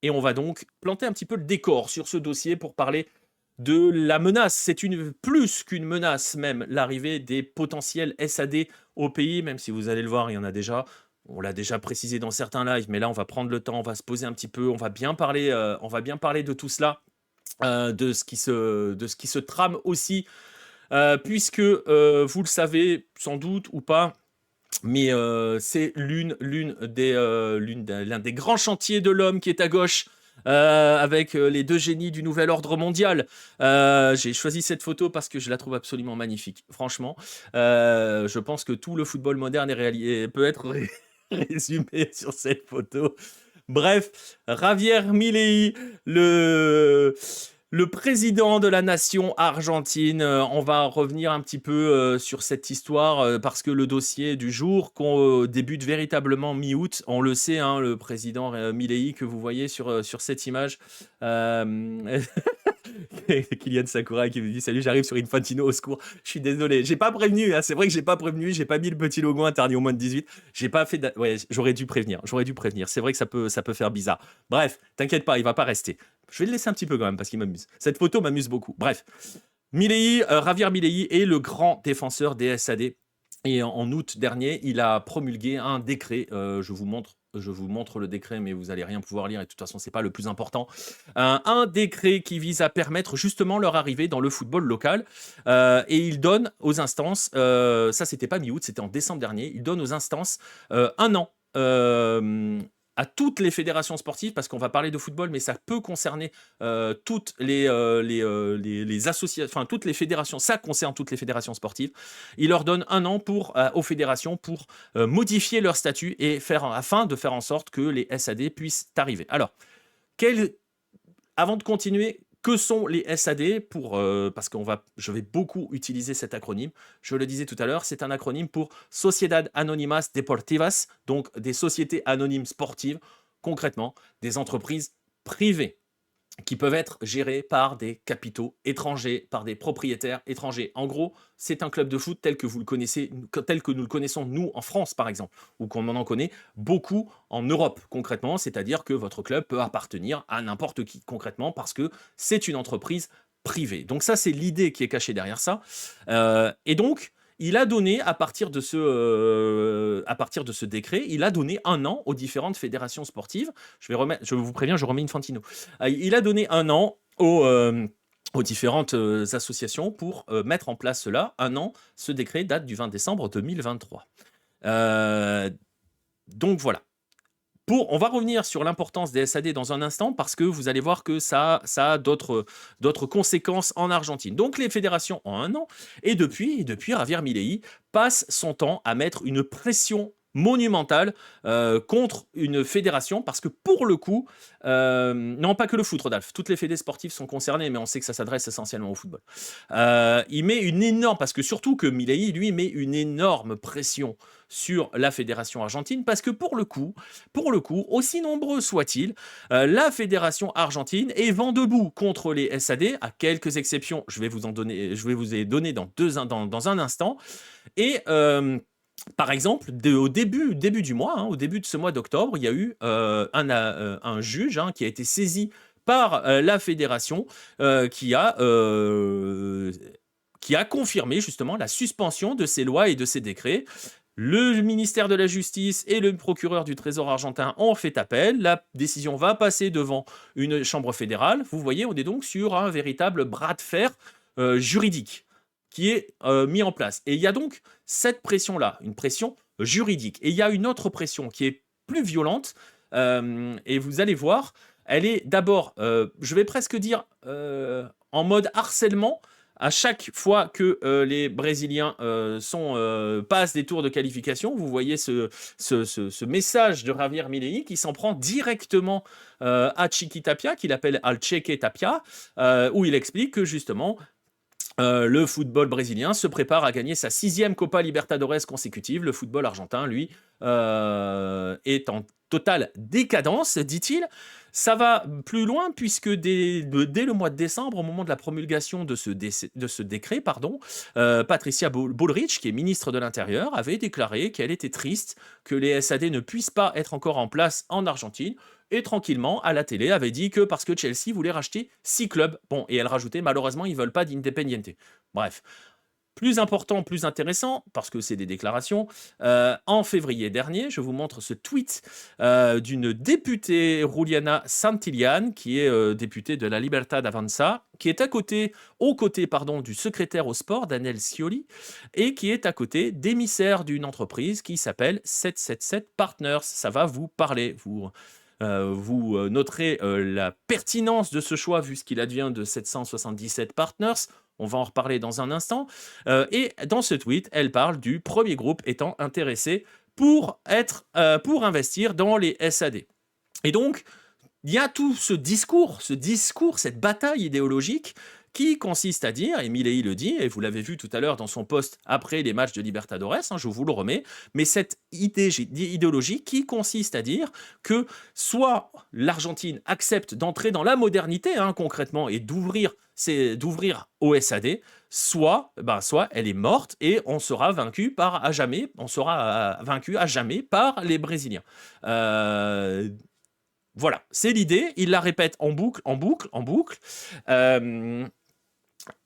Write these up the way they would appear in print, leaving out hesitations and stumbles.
et on va donc planter un petit peu le décor sur ce dossier pour parler de la menace. C'est plus qu'une menace même, l'arrivée des potentiels SAD au pays, même si vous allez le voir, il y en a déjà. On l'a déjà précisé dans certains lives, mais là, on va prendre le temps, on va se poser un petit peu, on va bien parler de tout cela, de ce qui se trame aussi, puisque vous le savez sans doute ou pas, mais c'est l'un des grands chantiers de l'homme qui est à gauche. Avec les deux génies du nouvel ordre mondial. J'ai choisi cette photo parce que je la trouve absolument magnifique. Franchement, je pense que tout le football moderne peut être résumé sur cette photo. Bref, Javier Milei, le président de la nation argentine. On va revenir un petit peu sur cette histoire parce que le dossier du jour qu'on débute véritablement mi-août. On le sait, hein, le président Milei que vous voyez sur cette image. Euh, Kylian Sakura qui me dit salut, j'arrive sur Infantino, au secours. Je suis désolé, j'ai pas prévenu, hein, c'est vrai que j'ai pas prévenu, j'ai pas mis le petit logo interdit au moins de 18. J'ai pas fait ouais, j'aurais dû prévenir. C'est vrai que ça peut faire bizarre. Bref, t'inquiète pas, il va pas rester. Je vais le laisser un petit peu quand même parce qu'il m'amuse. Cette photo m'amuse beaucoup. Bref, Javier Milei est le grand défenseur des SAD. Et en août dernier, il a promulgué un décret. Je vous montre le décret, mais vous allez rien pouvoir lire. Et de toute façon, c'est pas le plus important. Un décret qui vise à permettre justement leur arrivée dans le football local. Et il donne aux instances, ça c'était pas mi-août, c'était en décembre dernier, il donne aux instances un an. À toutes les fédérations sportives, parce qu'on va parler de football, mais ça peut concerner toutes les associations, enfin toutes les fédérations, ça concerne toutes les fédérations sportives. Il leur donne un an aux fédérations pour modifier leur statut et afin de faire en sorte que les SAD puissent arriver. Alors, avant de continuer, que sont les SAD parce que je vais beaucoup utiliser cet acronyme. Je le disais tout à l'heure, c'est un acronyme pour Sociedad Anónimas Deportivas, donc des sociétés anonymes sportives, concrètement des entreprises privées qui peuvent être gérées par des capitaux étrangers, par des propriétaires étrangers. En gros, c'est un club de foot tel que nous le connaissons, nous, en France, par exemple, ou qu'on en connaît beaucoup en Europe, concrètement, c'est-à-dire que votre club peut appartenir à n'importe qui, concrètement, parce que c'est une entreprise privée. Donc ça, c'est l'idée qui est cachée derrière ça. Et donc, il a donné, à partir de ce décret, il a donné un an aux différentes fédérations sportives. Je vous préviens, je remets Infantino. Il a donné un an aux différentes associations pour mettre en place cela. Un an, ce décret date du 20 décembre 2023. Donc voilà. On va revenir sur l'importance des SAD dans un instant parce que vous allez voir que ça a d'autres conséquences en Argentine. Donc les fédérations ont un an et depuis Javier Milei passe son temps à mettre une pression monumentale contre une fédération parce que pour le coup, non pas que le foot, Rodolphe, toutes les fédés sportives sont concernées, mais on sait que ça s'adresse essentiellement au football. Il met une énorme, parce que surtout que Milei, lui, met une énorme pression sur la fédération argentine parce que pour le coup, aussi nombreux soient-ils, la fédération argentine est vent debout contre les SAD, à quelques exceptions, je vais vous les donner dans un instant. Et par exemple, au début du mois, au début de ce mois d'octobre, il y a eu un juge qui a été saisi par la fédération qui a confirmé justement la suspension de ces lois et de ces décrets. Le ministère de la Justice et le procureur du Trésor argentin ont fait appel. La décision va passer devant une chambre fédérale. Vous voyez, on est donc sur un véritable bras de fer juridique qui est mis en place. Et il y a donc cette pression-là, une pression juridique. Et il y a une autre pression qui est plus violente. Et vous allez voir, elle est d'abord, je vais presque dire, en mode harcèlement. À chaque fois que les Brésiliens passent des tours de qualification, vous voyez ce message de Javier Milei qui s'en prend directement à Chiqui Tapia, qu'il appelle Al Cheque Tapia, où il explique que justement le football brésilien se prépare à gagner sa 6e Copa Libertadores consécutive. Le football argentin, lui, est en totale décadence, dit-il. Ça va plus loin puisque dès le mois de décembre, au moment de la promulgation de ce décret, Patricia Bullrich, qui est ministre de l'Intérieur, avait déclaré qu'elle était triste que les SAD ne puissent pas être encore en place en Argentine, et tranquillement, à la télé, avait dit que parce que Chelsea voulait racheter 6 clubs. Bon, et elle rajoutait, malheureusement, ils ne veulent pas d'Independiente. Bref. Plus important, plus intéressant, parce que c'est des déclarations, en février dernier, je vous montre ce tweet d'une députée Juliana Santillan, qui est députée de la Libertad Avanza, qui est aux côtés du secrétaire au sport, Daniel Scioli, et qui est à côté d'émissaire d'une entreprise qui s'appelle 777 Partners. Ça va vous parler, vous noterez la pertinence de ce choix vu ce qu'il advient de 777 Partners. On va en reparler dans un instant. Et dans ce tweet, elle parle du premier groupe étant intéressé pour investir dans les SAD. Et donc, il y a tout ce discours, cette bataille idéologique qui consiste à dire, et Milei le dit, et vous l'avez vu tout à l'heure dans son post après les matchs de Libertadores, je vous le remets, mais cette idéologie qui consiste à dire que soit l'Argentine accepte d'entrer dans la modernité, concrètement, et d'ouvrir au SAD, soit elle est morte et on sera vaincu à jamais par les Brésiliens. Voilà, c'est l'idée, il la répète en boucle.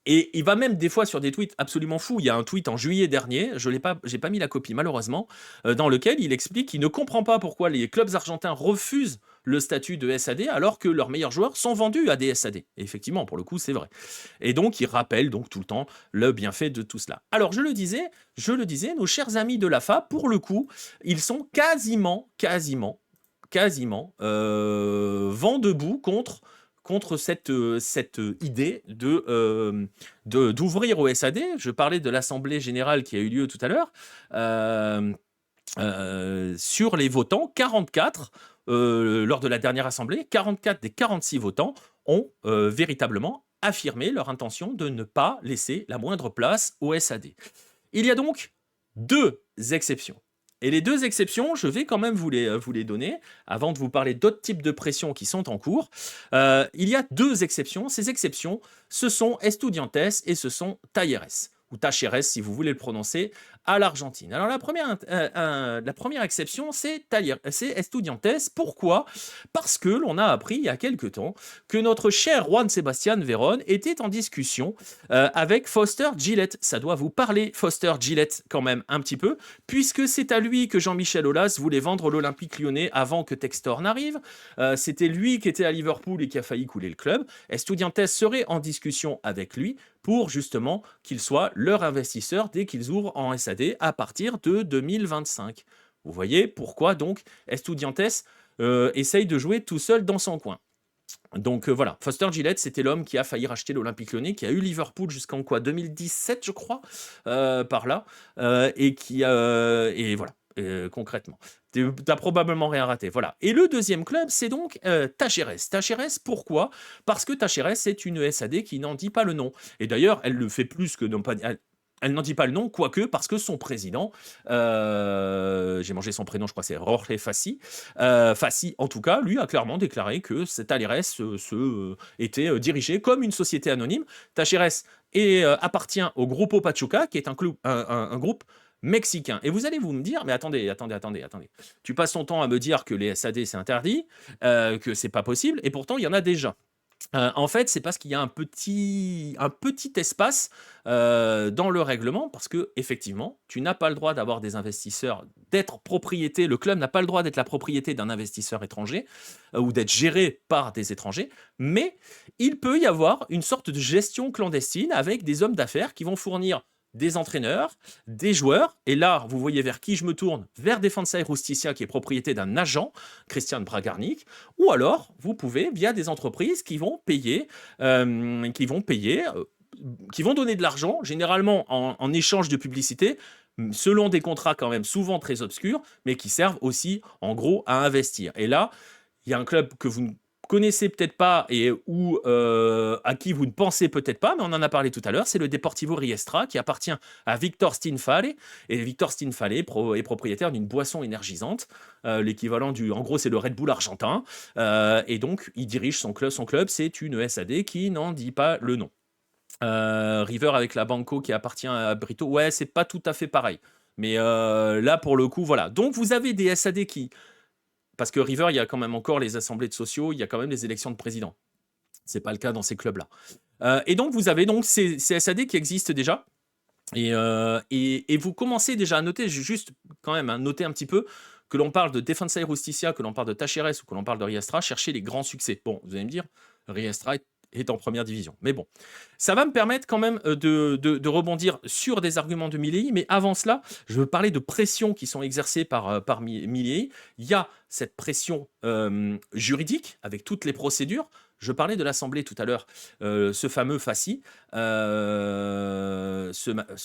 Et il va même des fois sur des tweets absolument fous. Il y a un tweet en juillet dernier, j'ai pas mis la copie malheureusement, dans lequel il explique qu'il ne comprend pas pourquoi les clubs argentins refusent le statut de SAD alors que leurs meilleurs joueurs sont vendus à des SAD. Et effectivement, pour le coup, c'est vrai. Et donc, il rappelle donc tout le temps le bienfait de tout cela. Alors, je le disais, nos chers amis de l'AFA, pour le coup, ils sont quasiment vent debout contre cette idée d'ouvrir au SAD. Je parlais de l'Assemblée générale qui a eu lieu tout à l'heure. Sur les votants, 44, lors de la dernière Assemblée, 44 des 46 votants ont véritablement affirmé leur intention de ne pas laisser la moindre place au SAD. Il y a donc 2 exceptions. Et les 2 exceptions, je vais quand même vous les donner, avant de vous parler d'autres types de pressions qui sont en cours. Il y a 2 exceptions. Ces exceptions, ce sont Estudiantes et ce sont Talleres, ou Tacheres si vous voulez le prononcer, à l'Argentine. Alors la première exception, c'est Estudiantes. Pourquoi ? Parce que l'on a appris il y a quelque temps que notre cher Juan Sebastián Verón était en discussion avec Foster Gillett. Ça doit vous parler, Foster Gillett, quand même un petit peu, puisque c'est à lui que Jean-Michel Aulas voulait vendre l'Olympique Lyonnais avant que Textor n'arrive. C'était lui qui était à Liverpool et qui a failli couler le club. Estudiantes serait en discussion avec lui pour justement qu'il soit leur investisseur dès qu'ils ouvrent en SAD à partir de 2025. Vous voyez pourquoi donc Estudiantes essaye de jouer tout seul dans son coin. Donc voilà, Foster Gillett, c'était l'homme qui a failli racheter l'Olympique Lyonnais, qui a eu Liverpool jusqu'en 2017, je crois, par là, et voilà, concrètement. T'as probablement rien raté, voilà. Et le deuxième club, c'est donc Tacheres. Tacheres, pourquoi ? Parce que Tacheres est une SAD qui n'en dit pas le nom. Et d'ailleurs, elle le fait plus que non pas... Elle n'en dit pas le nom, quoique, parce que son président, j'ai mangé son prénom, je crois que c'est Jorge Fassi, Fassi, en tout cas, lui a clairement déclaré que Talleres était dirigé comme une société anonyme. Tacheres appartient au Grupo Pachuca, qui est un groupe mexicain. Et vous allez me dire, mais attendez. Tu passes ton temps à me dire que les SAD c'est interdit, que c'est pas possible, et pourtant il y en a déjà. En fait, c'est parce qu'il y a un petit espace dans le règlement, parce que effectivement, tu n'as pas le droit d'avoir des investisseurs, d'être propriété. Le club n'a pas le droit d'être la propriété d'un investisseur étranger ou d'être géré par des étrangers, mais il peut y avoir une sorte de gestion clandestine avec des hommes d'affaires qui vont fournir des entraîneurs, des joueurs, et là, vous voyez vers qui je me tourne, vers Defensa y Justicia, qui est propriété d'un agent, Christian Bragarnik, ou alors, vous pouvez, via des entreprises qui vont payer, qui vont donner de l'argent, généralement en échange de publicité, selon des contrats quand même souvent très obscurs, mais qui servent aussi, en gros, à investir. Et là, il y a un club que vous connaissez peut-être pas ou à qui vous ne pensez peut-être pas, mais on en a parlé tout à l'heure, c'est le Deportivo Riestra qui appartient à Victor Stinfale. Et Victor Stinfale est propriétaire d'une boisson énergisante, l'équivalent en gros, c'est le Red Bull argentin. Et donc, il dirige son club. Son club, c'est une SAD qui n'en dit pas le nom. River avec la Banco qui appartient à Brito, ouais, c'est pas tout à fait pareil. Mais là, pour le coup, voilà. Donc, vous avez des SAD qui... Parce que River, il y a quand même encore les assemblées de sociaux, il y a quand même les élections de président. C'est pas le cas dans ces clubs-là. Et donc, vous avez donc ces SAD qui existent déjà. Et vous commencez déjà à noter, juste quand même, noter un petit peu, que l'on parle de Defensa y Justicia, que l'on parle de Tacheres ou que l'on parle de Riestra, chercher les grands succès. Bon, vous allez me dire, Riestra est en première division. Mais bon, ça va me permettre quand même de rebondir sur des arguments de Milley. Mais avant cela, je veux parler de pressions qui sont exercées par Milley. Il y a cette pression juridique avec toutes les procédures. Je parlais de l'Assemblée tout à l'heure, ce fameux Fassi, ce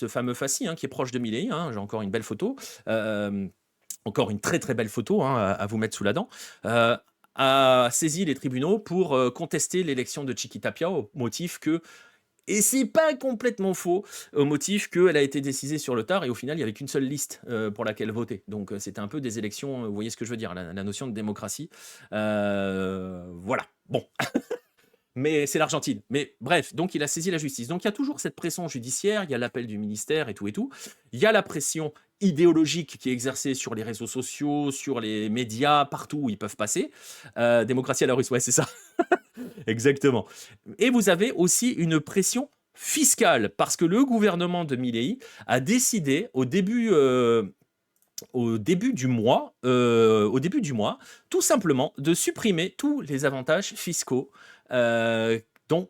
fameux Fassi qui est proche de Milley. J'ai encore une belle photo. Encore une très très belle photo à vous mettre sous la dent, a saisi les tribunaux pour contester l'élection de Chiquitapia au motif que, et c'est pas complètement faux, au motif qu'elle a été décisée sur le tard et au final il n'y avait qu'une seule liste pour laquelle voter. Donc c'était un peu des élections, vous voyez ce que je veux dire, la notion de démocratie. Voilà, bon. Mais c'est l'Argentine. Mais bref, donc il a saisi la justice. Donc il y a toujours cette pression judiciaire, il y a l'appel du ministère et tout et tout. Il y a la pression idéologique qui est exercée sur les réseaux sociaux, sur les médias, partout où ils peuvent passer. Démocratie à la russe, ouais, c'est ça. Exactement. Et vous avez aussi une pression fiscale, parce que le gouvernement de Milei a décidé au début du mois, tout simplement de supprimer tous les avantages fiscaux dont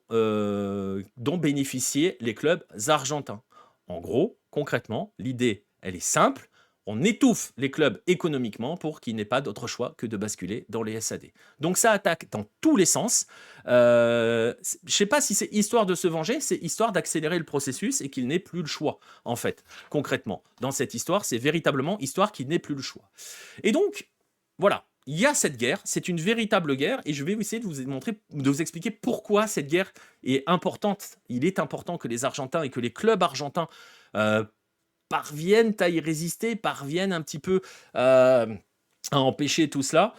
bénéficiaient les clubs argentins. En gros, concrètement, l'idée, elle est simple. On étouffe les clubs économiquement pour qu'ils n'aient pas d'autre choix que de basculer dans les SAD. Donc ça attaque dans tous les sens. Je ne sais pas si c'est histoire de se venger, c'est histoire d'accélérer le processus et qu'il n'ait plus le choix, en fait, concrètement. Dans cette histoire, c'est véritablement histoire qu'il n'ait plus le choix. Et donc, voilà. Il y a cette guerre, c'est une véritable guerre, et je vais essayer de vous expliquer pourquoi cette guerre est importante. Il est important que les Argentins et que les clubs argentins parviennent à y résister, parviennent un petit peu à empêcher tout cela.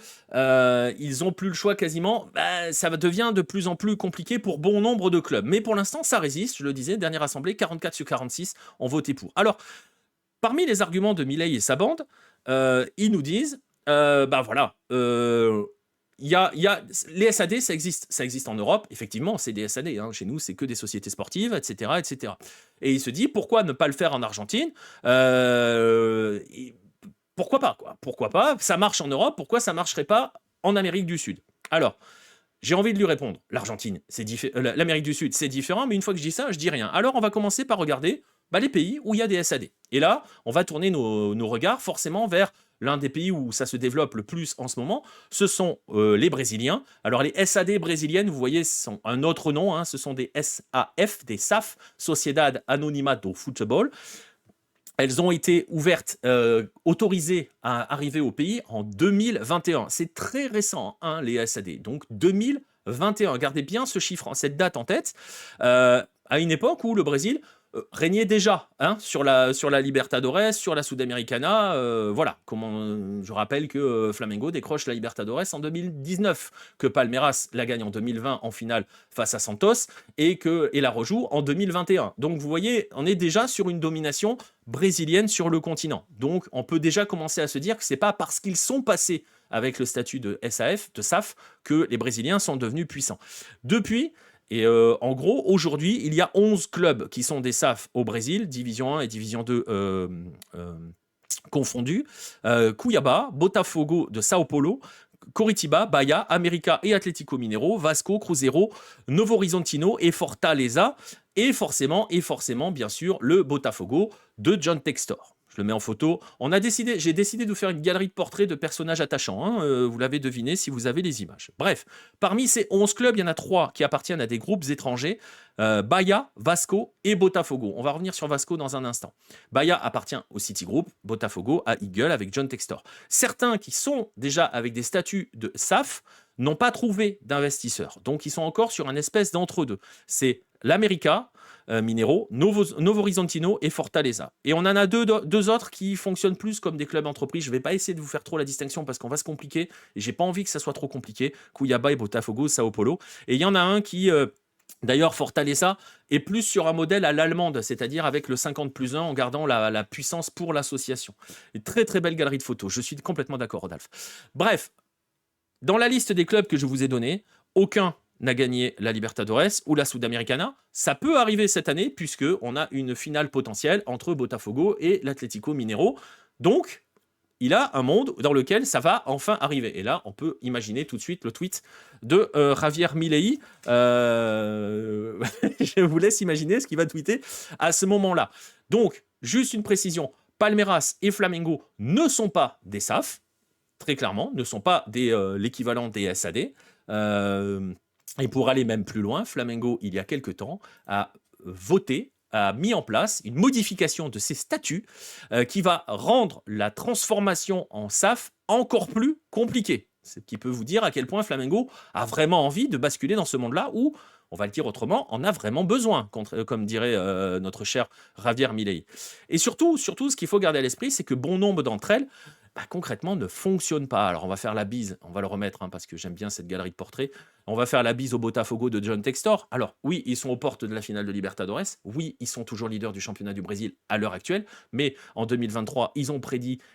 Ils n'ont plus le choix quasiment. Ça devient de plus en plus compliqué pour bon nombre de clubs. Mais pour l'instant, ça résiste. Je le disais, dernière assemblée, 44 sur 46 ont voté pour. Alors, parmi les arguments de Milei et sa bande, ils nous disent voilà, les SAD, ça existe en Europe, effectivement, c'est des SAD, chez nous, c'est que des sociétés sportives, etc., etc. Et il se dit, pourquoi ne pas le faire en Argentine pourquoi pas, quoi. Pourquoi pas? Ça marche en Europe, pourquoi ça marcherait pas en Amérique du Sud? Alors, j'ai envie de lui répondre, l'Argentine, l'Amérique du Sud, c'est différent, mais une fois que je dis ça, je dis rien. Alors, on va commencer par regarder les pays où il y a des SAD. Et là, on va tourner nos regards forcément vers l'un des pays où ça se développe le plus en ce moment, ce sont les Brésiliens. Alors les SAD brésiliennes, vous voyez, sont un autre nom, ce sont des SAF, des SAF, Sociedad Anónima do Futebol. Elles ont été ouvertes, autorisées à arriver au pays en 2021. C'est très récent, les SAD. Donc 2021, gardez bien ce chiffre, cette date en tête, à une époque où le Brésil régnait déjà sur la Libertadores, sur la Sudamericana. Voilà, je rappelle que Flamengo décroche la Libertadores en 2019, que Palmeiras la gagne en 2020 en finale face à Santos et la rejoue en 2021. Donc vous voyez, on est déjà sur une domination brésilienne sur le continent. Donc on peut déjà commencer à se dire que c'est pas parce qu'ils sont passés avec le statut de SAF, que les Brésiliens sont devenus puissants. Depuis... Et en gros, aujourd'hui, il y a 11 clubs qui sont des SAF au Brésil, Division 1 et Division 2 confondus. Cuiabá, Botafogo de Sao Paulo, Coritiba, Bahia, América et Atlético Mineiro, Vasco, Cruzeiro, Novo Horizontino et Fortaleza. Et forcément, bien sûr, le Botafogo de John Textor. Je le mets en photo. J'ai décidé de vous faire une galerie de portraits de personnages attachants. Vous l'avez deviné si vous avez les images. Bref, parmi ces 11 clubs, il y en a 3 qui appartiennent à des groupes étrangers. Bahia, Vasco et Botafogo. On va revenir sur Vasco dans un instant. Bahia appartient au Citigroup, Botafogo à Eagle avec John Textor. Certains qui sont déjà avec des statuts de SAF n'ont pas trouvé d'investisseurs. Donc, ils sont encore sur un espèce d'entre-deux. C'est l'América, Minero, Novo Horizontino et Fortaleza. Et on en a deux autres qui fonctionnent plus comme des clubs entreprises. Je ne vais pas essayer de vous faire trop la distinction parce qu'on va se compliquer. Et j'ai pas envie que ça soit trop compliqué. Cuiabá et Botafogo, Sao Paulo. Et il y en a un qui... D'ailleurs, Fortaleza est plus sur un modèle à l'allemande, c'est-à-dire avec le 50+1 en gardant la puissance pour l'association. Une très très belle galerie de photos, je suis complètement d'accord, Rodolphe. Bref, dans la liste des clubs que je vous ai donnés, aucun n'a gagné la Libertadores ou la Sudamericana. Ça peut arriver cette année puisqu'on a une finale potentielle entre Botafogo et l'Atlético Mineiro. Donc, il a un monde dans lequel ça va enfin arriver. Et là, on peut imaginer tout de suite le tweet de Javier Milei. Je vous laisse imaginer ce qu'il va tweeter à ce moment-là. Donc, juste une précision, Palmeiras et Flamengo ne sont pas des SAF, très clairement, ne sont pas l'équivalent des SAD. Et pour aller même plus loin, Flamengo, il y a quelque temps, a mis en place une modification de ses statuts qui va rendre la transformation en SAF encore plus compliquée. Ce qui peut vous dire à quel point Flamengo a vraiment envie de basculer dans ce monde-là où, on va le dire autrement, on a vraiment besoin, comme dirait notre cher Javier Milei. Et surtout, ce qu'il faut garder à l'esprit, c'est que bon nombre d'entre elles, concrètement, ne fonctionnent pas. Alors, on va faire la bise, on va le remettre, parce que j'aime bien cette galerie de portraits. On va faire la bise au Botafogo de John Textor. Alors, oui, ils sont aux portes de la finale de Libertadores. Oui, ils sont toujours leaders du championnat du Brésil à l'heure actuelle. Mais en 2023, ils ont perdu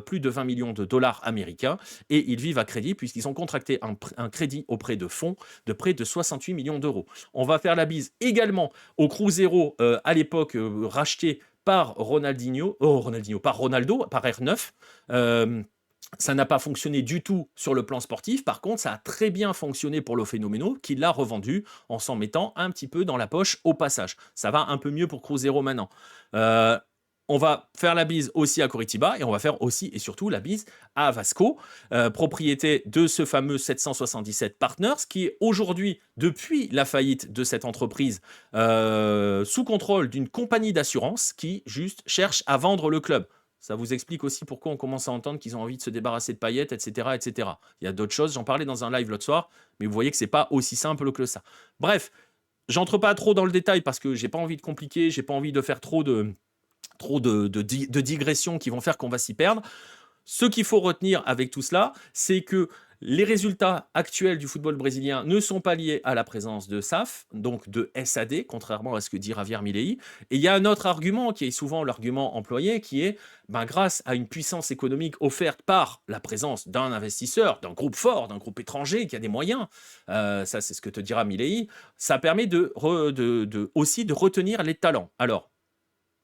plus de 20 millions de dollars américains et ils vivent à crédit puisqu'ils ont contracté un crédit auprès de fonds de près de 68 millions d'euros. On va faire la bise également au Cruzeiro, à l'époque racheté par par Ronaldo, par R9. Ça n'a pas fonctionné du tout sur le plan sportif. Par contre, ça a très bien fonctionné pour le Phénoméno, qui l'a revendu en s'en mettant un petit peu dans la poche au passage. Ça va un peu mieux pour Cruzeiro maintenant. On va faire la bise aussi à Coritiba et on va faire aussi et surtout la bise à Vasco, propriété de ce fameux 777 Partners, qui est aujourd'hui, depuis la faillite de cette entreprise, sous contrôle d'une compagnie d'assurance qui juste cherche à vendre le club. Ça vous explique aussi pourquoi on commence à entendre qu'ils ont envie de se débarrasser de Payet, etc., etc. Il y a d'autres choses, j'en parlais dans un live l'autre soir, mais vous voyez que c'est pas aussi simple que ça. Bref, j'entre pas trop dans le détail parce que j'ai pas envie de compliquer, j'ai pas envie de faire trop de digressions qui vont faire qu'on va s'y perdre. Ce qu'il faut retenir avec tout cela, c'est que les résultats actuels du football brésilien ne sont pas liés à la présence de SAF, donc de SAD, contrairement à ce que dit Javier Milei. Et il y a un autre argument qui est souvent l'argument employé, qui est grâce à une puissance économique offerte par la présence d'un investisseur, d'un groupe fort, d'un groupe étranger qui a des moyens, ça c'est ce que te dira Milei, ça permet aussi de retenir les talents. Alors,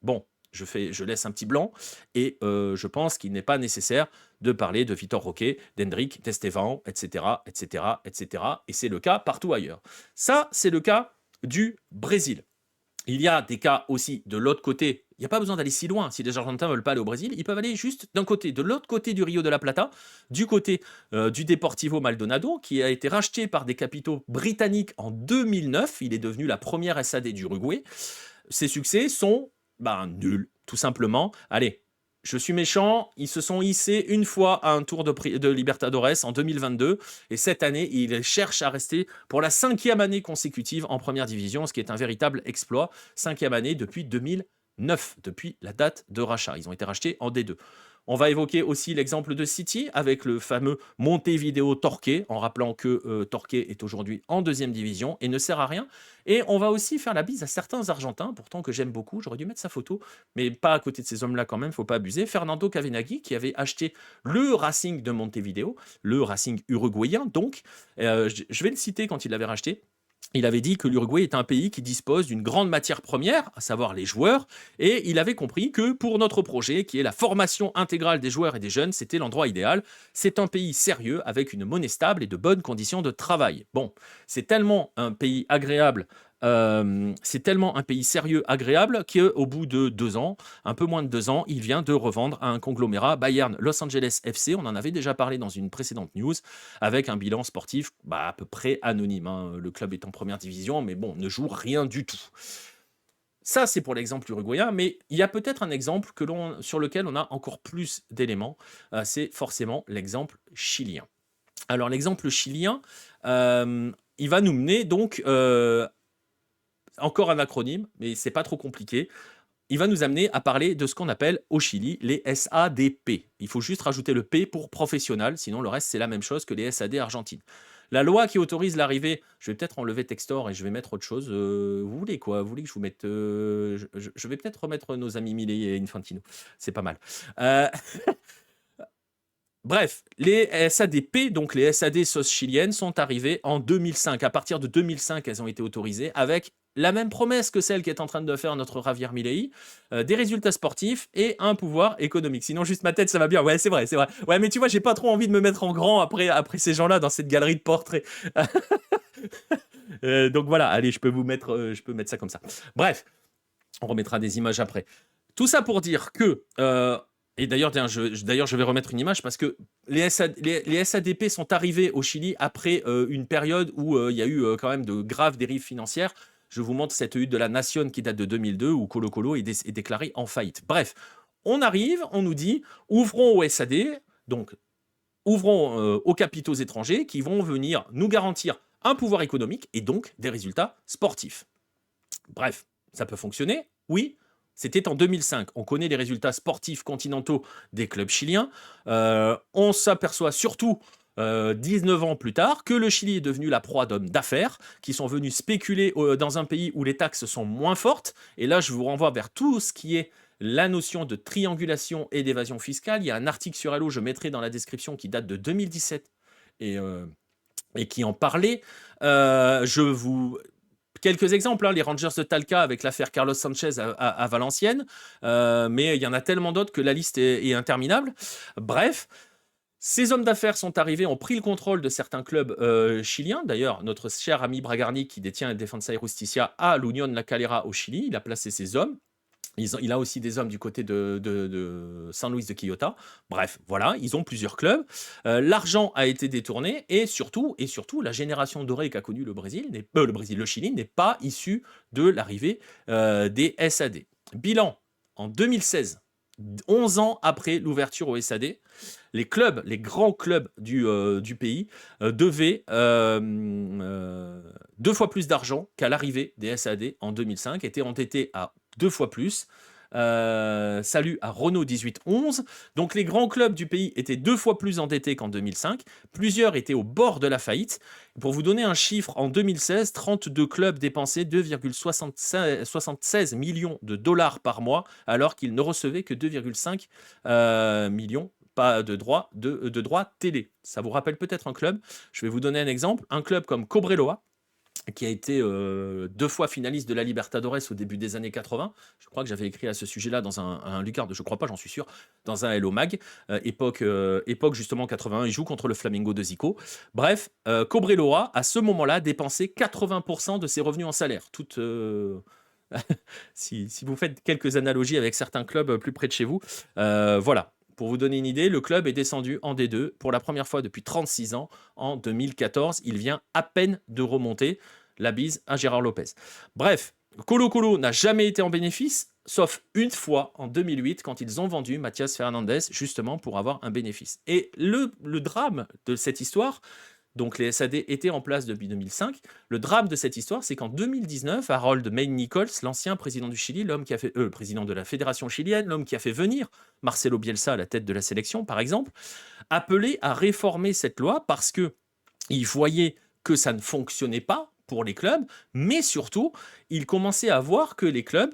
bon, je laisse un petit blanc et je pense qu'il n'est pas nécessaire de parler de Vitor Roque, d'Hendrick, d'Estevan, etc., etc., etc. Et c'est le cas partout ailleurs. Ça, c'est le cas du Brésil. Il y a des cas aussi de l'autre côté. Il n'y a pas besoin d'aller si loin. Si les Argentins ne veulent pas aller au Brésil, ils peuvent aller juste d'un côté, de l'autre côté du Rio de la Plata, du côté du Deportivo Maldonado, qui a été racheté par des capitaux britanniques en 2009. Il est devenu la première SAD d'Uruguay. Ses succès sont nuls, tout simplement. Allez, je suis méchant, ils se sont hissés une fois à un tour de Libertadores en 2022, et cette année, ils cherchent à rester pour la 5e année consécutive en première division, ce qui est un véritable exploit. 5e année depuis 2009, depuis la date de rachat. Ils ont été rachetés en D2. On va évoquer aussi l'exemple de City avec le fameux Montevideo Torque, en rappelant que Torque est aujourd'hui en 2e division et ne sert à rien. Et on va aussi faire la bise à certains Argentins, pourtant que j'aime beaucoup, j'aurais dû mettre sa photo, mais pas à côté de ces hommes-là quand même, faut pas abuser. Fernando Cavenaghi, qui avait acheté le Racing de Montevideo, le Racing uruguayen donc, je vais le citer quand il l'avait racheté. Il avait dit que l'Uruguay est un pays qui dispose d'une grande matière première, à savoir les joueurs, et il avait compris que pour notre projet, qui est la formation intégrale des joueurs et des jeunes, c'était l'endroit idéal. C'est un pays sérieux, avec une monnaie stable et de bonnes conditions de travail. Bon, c'est tellement un pays agréable, c'est tellement un pays sérieux, agréable, qu'au bout de 2 ans, un peu moins de 2 ans, il vient de revendre à un conglomérat Bayern Los Angeles FC. On en avait déjà parlé dans une précédente news, avec un bilan sportif à peu près anonyme. Le club est en première division, mais bon, ne joue rien du tout. Ça, c'est pour l'exemple uruguayen, mais il y a peut-être un exemple sur lequel on a encore plus d'éléments. C'est forcément l'exemple chilien. Alors l'exemple chilien, il va nous mener donc, encore un acronyme, mais c'est pas trop compliqué. Il va nous amener à parler de ce qu'on appelle au Chili les SADP. Il faut juste rajouter le P pour professionnel, sinon le reste c'est la même chose que les SAD Argentine. La loi qui autorise l'arrivée, je vais peut-être enlever Textor et je vais mettre autre chose. Vous voulez quoi? Vous voulez que je vous mette... je vais peut-être remettre nos amis Milei et Infantino. C'est pas mal. Euh, Bref, les SADP, donc les SAD sauces chiliennes, sont arrivées en 2005. À partir de 2005, elles ont été autorisées avec la même promesse que celle qui est en train de faire notre Javier Milei, des résultats sportifs et un pouvoir économique. Sinon, juste ma tête, ça va bien. Ouais, c'est vrai, c'est vrai. Ouais, mais tu vois, j'ai pas trop envie de me mettre en grand après ces gens-là dans cette galerie de portraits. Donc voilà, allez, je peux mettre ça comme ça. Bref, on remettra des images après. Tout ça pour dire que, et d'ailleurs, je vais remettre une image parce que les SADP sont arrivés au Chili après une période où il y a eu quand même de graves dérives financières. Je vous montre cette hutte de la Nation qui date de 2002 où Colo Colo est déclaré en faillite. Bref, on arrive, on nous dit, ouvrons aux SAD, donc ouvrons aux capitaux étrangers qui vont venir nous garantir un pouvoir économique et donc des résultats sportifs. Bref, ça peut fonctionner, oui. C'était en 2005. On connaît les résultats sportifs continentaux des clubs chiliens. On s'aperçoit surtout 19 ans plus tard que le Chili est devenu la proie d'hommes d'affaires qui sont venus spéculer dans un pays où les taxes sont moins fortes. Et là, je vous renvoie vers tout ce qui est la notion de triangulation et d'évasion fiscale. Il y a un article sur Allo, je mettrai dans la description, qui date de 2017 et qui en parlait. Quelques exemples, hein, les Rangers de Talca avec l'affaire Carlos Sanchez à Valenciennes, mais il y en a tellement d'autres que la liste est interminable. Bref, ces hommes d'affaires sont arrivés, ont pris le contrôle de certains clubs chiliens. D'ailleurs, notre cher ami Bragarni, qui détient Defensa y Justicia, à l'Unión La Calera au Chili, il a placé ses hommes. Il a aussi des hommes du côté de San Luis de Quillota. Bref, voilà, ils ont plusieurs clubs. L'argent a été détourné et surtout, la génération dorée qu'a connue le Chili n'est pas issue de l'arrivée des SAD. Bilan, en 2016, 11 ans après l'ouverture au SAD, les grands clubs du pays devaient 2 fois plus d'argent qu'à l'arrivée des SAD en 2005, étaient endettés à 2 fois plus. Salut à Renault 1811. Donc les grands clubs du pays étaient 2 fois plus endettés qu'en 2005. Plusieurs étaient au bord de la faillite. Pour vous donner un chiffre, en 2016, 32 clubs dépensaient 2,76 millions de dollars par mois, alors qu'ils ne recevaient que 2,5 millions pas de droits de droit télé. Ça vous rappelle peut-être un club. Je vais vous donner un exemple. Un club comme Cobreloa, qui a été 2 fois finaliste de la Libertadores au début des années 80. Je crois que j'avais écrit à ce sujet-là dans un Lucard, je crois pas, j'en suis sûr, dans un Hello Mag, époque justement 81, il joue contre le Flamengo de Zico. Bref, Cobreloa, à ce moment-là, dépensait 80% de ses revenus en salaire. Si vous faites quelques analogies avec certains clubs plus près de chez vous, voilà. Pour vous donner une idée, le club est descendu en D2 pour la première fois depuis 36 ans en 2014. Il vient à peine de remonter. La bise à Gérard Lopez. Bref, Colo Colo n'a jamais été en bénéfice, sauf une fois en 2008 quand ils ont vendu Mathias Fernandez justement pour avoir un bénéfice. Et le drame de cette histoire, donc les SAD étaient en place depuis 2005. Le drame de cette histoire, c'est qu'en 2019, Harold May-Nichols, l'ancien président du Chili, l'homme qui a fait, le président de la fédération chilienne, l'homme qui a fait venir Marcelo Bielsa à la tête de la sélection, par exemple, appelait à réformer cette loi parce que il voyait que ça ne fonctionnait pas pour les clubs, mais surtout, il commençait à voir que les clubs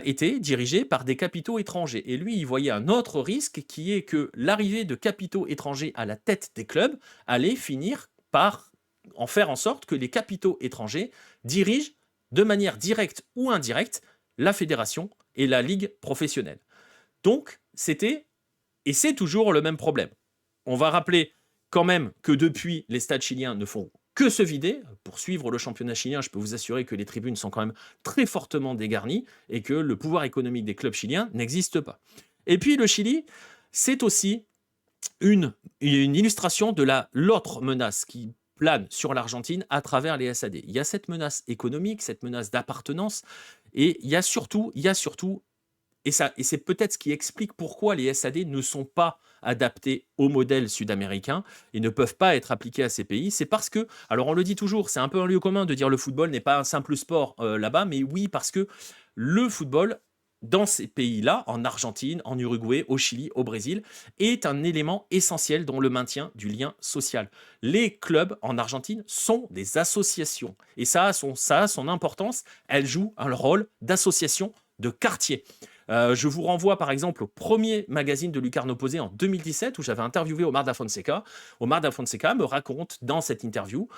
étaient dirigés par des capitaux étrangers. Et lui, il voyait un autre risque qui est que l'arrivée de capitaux étrangers à la tête des clubs allait finir par en faire en sorte que les capitaux étrangers dirigent de manière directe ou indirecte la fédération et la ligue professionnelle. Donc, c'était, et c'est toujours le même problème. On va rappeler quand même que depuis, les stades chiliens ne font que se vider. Pour suivre le championnat chilien, je peux vous assurer que les tribunes sont quand même très fortement dégarnies et que le pouvoir économique des clubs chiliens n'existe pas. Et puis le Chili, c'est aussi une illustration de l'autre menace qui plane sur l'Argentine à travers les SAD. Il y a cette menace économique, cette menace d'appartenance, et il y a surtout Et c'est peut-être ce qui explique pourquoi les SAD ne sont pas adaptés au modèle sud-américain et ne peuvent pas être appliqués à ces pays. C'est parce que, alors on le dit toujours, c'est un peu un lieu commun de dire le football n'est pas un simple sport là-bas, mais oui, parce que le football, dans ces pays-là, en Argentine, en Uruguay, au Chili, au Brésil, est un élément essentiel dans le maintien du lien social. Les clubs en Argentine sont des associations. Et ça a son importance. Elles jouent un rôle d'association de quartier. Je vous renvoie par exemple au premier magazine de Lucarno Posé en 2017 où j'avais interviewé Omar da Fonseca. Omar da Fonseca me raconte dans cette interview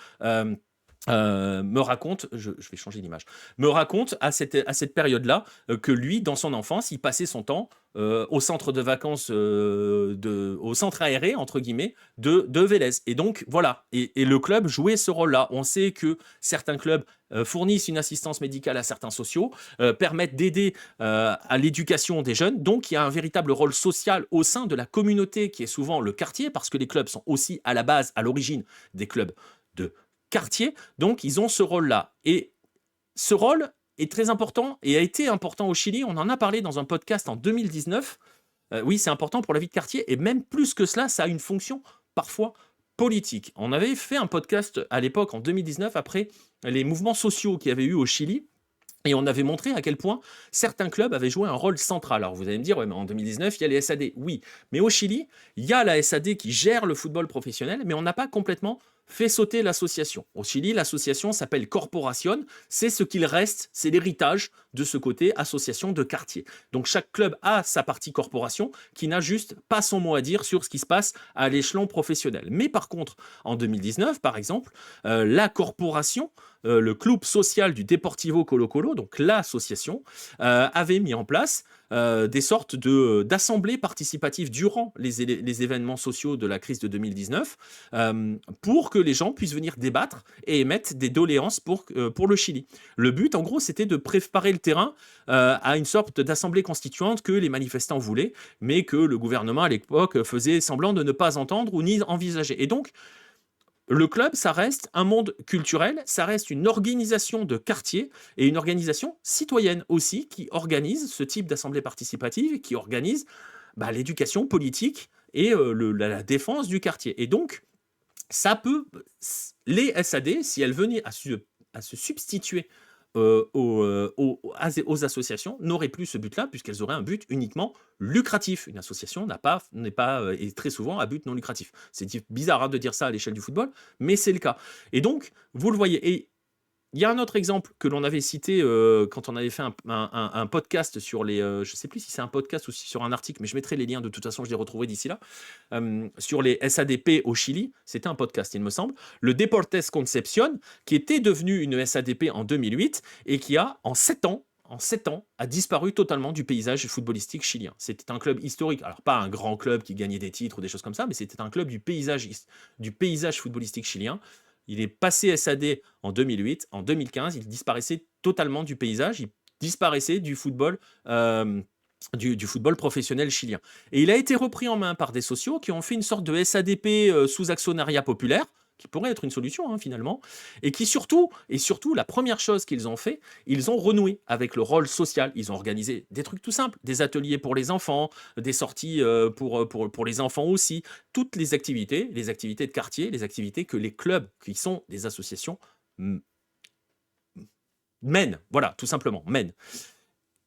me raconte, je vais changer d'image, me raconte à cette période-là que lui, dans son enfance, il passait son temps au centre de vacances, au centre aéré, entre guillemets, de Vélez. Et donc, voilà. Et le club jouait ce rôle-là. On sait que certains clubs fournissent une assistance médicale à certains sociaux, permettent d'aider à l'éducation des jeunes. Donc, il y a un véritable rôle social au sein de la communauté qui est souvent le quartier, parce que les clubs sont aussi à la base, à l'origine, des clubs de quartier, donc ils ont ce rôle-là. Et ce rôle est très important et a été important au Chili. On en a parlé dans un podcast en 2019. Oui, c'est important pour la vie de quartier et même plus que cela, ça a une fonction parfois politique. On avait fait un podcast à l'époque en 2019 après les mouvements sociaux qu'il y avait eu au Chili. Et on avait montré à quel point certains clubs avaient joué un rôle central. Alors vous allez me dire, ouais, mais en 2019, il y a les SAD. Oui, mais au Chili, il y a la SAD qui gère le football professionnel, mais on n'a pas complètement fait sauter l'association. Au Chili, l'association s'appelle Corporación. C'est ce qu'il reste, c'est l'héritage de ce côté association de quartier. Donc chaque club a sa partie corporation qui n'a juste pas son mot à dire sur ce qui se passe à l'échelon professionnel. Mais par contre, en 2019, par exemple, la corporation, le club social du Deportivo Colo-Colo, donc l'association, avait mis en place des sortes d'assemblées participatives durant les événements sociaux de la crise de 2019 pour que les gens puissent venir débattre et émettre des doléances pour le Chili. Le but, en gros, c'était de préparer le terrain à une sorte d'assemblée constituante que les manifestants voulaient, mais que le gouvernement, à l'époque, faisait semblant de ne pas entendre ou ni envisager. Et donc, le club, ça reste un monde culturel, ça reste une organisation de quartier et une organisation citoyenne aussi qui organise ce type d'assemblée participative, qui organise l'éducation politique et la défense du quartier. Et donc, ça peut, les SAD, si elles venaient à se substituer aux associations, n'auraient plus ce but-là, puisqu'elles auraient un but uniquement lucratif. Une association n'est pas et très souvent à but non lucratif. C'est bizarre de dire ça à l'échelle du football, mais c'est le cas. Et donc, vous le voyez. Et il y a un autre exemple que l'on avait cité quand on avait fait un podcast sur les... je ne sais plus si c'est un podcast ou si sur un article, mais je mettrai les liens, de toute façon, je les retrouverai d'ici là. Sur les SADP au Chili, c'était un podcast, il me semble. Le Deportes Concepción, qui était devenu une SADP en 2008 et qui a, en 7 ans, a disparu totalement du paysage footballistique chilien. C'était un club historique, alors pas un grand club qui gagnait des titres ou des choses comme ça, mais c'était un club du paysage footballistique chilien. Il est passé SAD en 2008. En 2015, il disparaissait totalement du paysage. Il disparaissait du football, du football professionnel chilien. Et il a été repris en main par des sociaux qui ont fait une sorte de SADP sous actionnariat populaire, qui pourrait être une solution finalement, et qui surtout, la première chose qu'ils ont fait, ils ont renoué avec le rôle social. Ils ont organisé des trucs tout simples, des ateliers pour les enfants, des sorties pour les enfants aussi, toutes les activités de quartier, les activités que les clubs, qui sont des associations, mènent, voilà, tout simplement, mènent.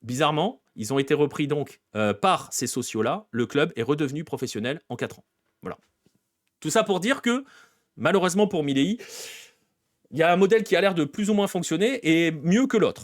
Bizarrement, ils ont été repris donc par ces sociaux-là, le club est redevenu professionnel en 4 ans. Voilà. Tout ça pour dire que, malheureusement pour Milei, il y a un modèle qui a l'air de plus ou moins fonctionner et mieux que l'autre.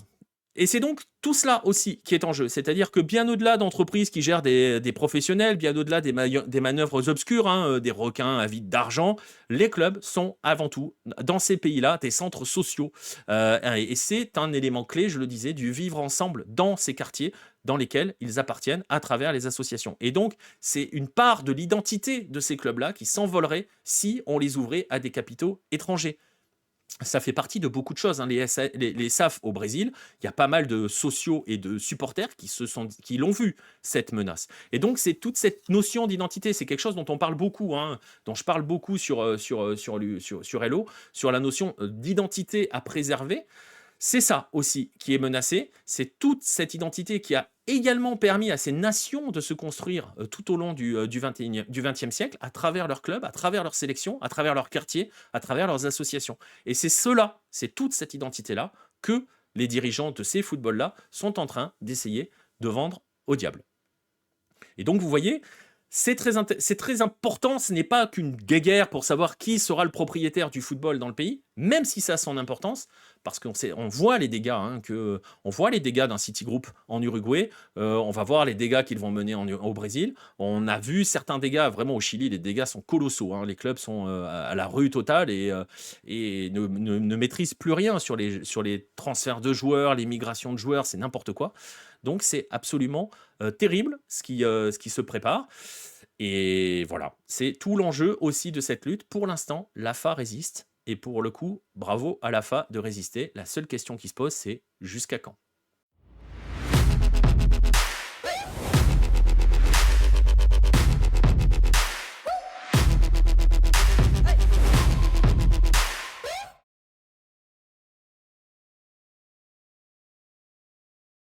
Et c'est donc tout cela aussi qui est en jeu. C'est-à-dire que bien au-delà d'entreprises qui gèrent des professionnels, bien au-delà des manœuvres obscures, des requins avides d'argent, les clubs sont avant tout, dans ces pays-là, des centres sociaux. Et c'est un élément clé, je le disais, du vivre ensemble dans ces quartiers dans lesquels ils appartiennent à travers les associations. Et donc, c'est une part de l'identité de ces clubs-là qui s'envolerait si on les ouvrait à des capitaux étrangers. Ça fait partie de beaucoup de choses. Les SAF au Brésil, il y a pas mal de sociaux et de supporters qui l'ont vu, cette menace. Et donc, c'est toute cette notion d'identité. C'est quelque chose dont on parle beaucoup, dont je parle beaucoup sur Hello, sur la notion d'identité à préserver. C'est ça aussi qui est menacé, c'est toute cette identité qui a également permis à ces nations de se construire, tout au long du 20e siècle, à travers leurs clubs, à travers leurs sélections, à travers leurs quartiers, à travers leurs associations. Et c'est cela, c'est toute cette identité-là que les dirigeants de ces footballs-là sont en train d'essayer de vendre au diable. Et donc vous voyez, c'est très important, ce n'est pas qu'une guéguerre pour savoir qui sera le propriétaire du football dans le pays, même si ça a son importance, parce on voit les dégâts, hein, on voit les dégâts d'un Citigroup en Uruguay, on va voir les dégâts qu'ils vont mener au Brésil, on a vu certains dégâts, vraiment au Chili, les dégâts sont colossaux, hein, les clubs sont à la rue totale et ne maîtrisent plus rien sur les transferts de joueurs, les migrations de joueurs, c'est n'importe quoi. Donc c'est absolument terrible ce qui se prépare. Et voilà, c'est tout l'enjeu aussi de cette lutte. Pour l'instant, l'AFA résiste. Et pour le coup, bravo à l'AFA de résister. La seule question qui se pose, c'est jusqu'à quand?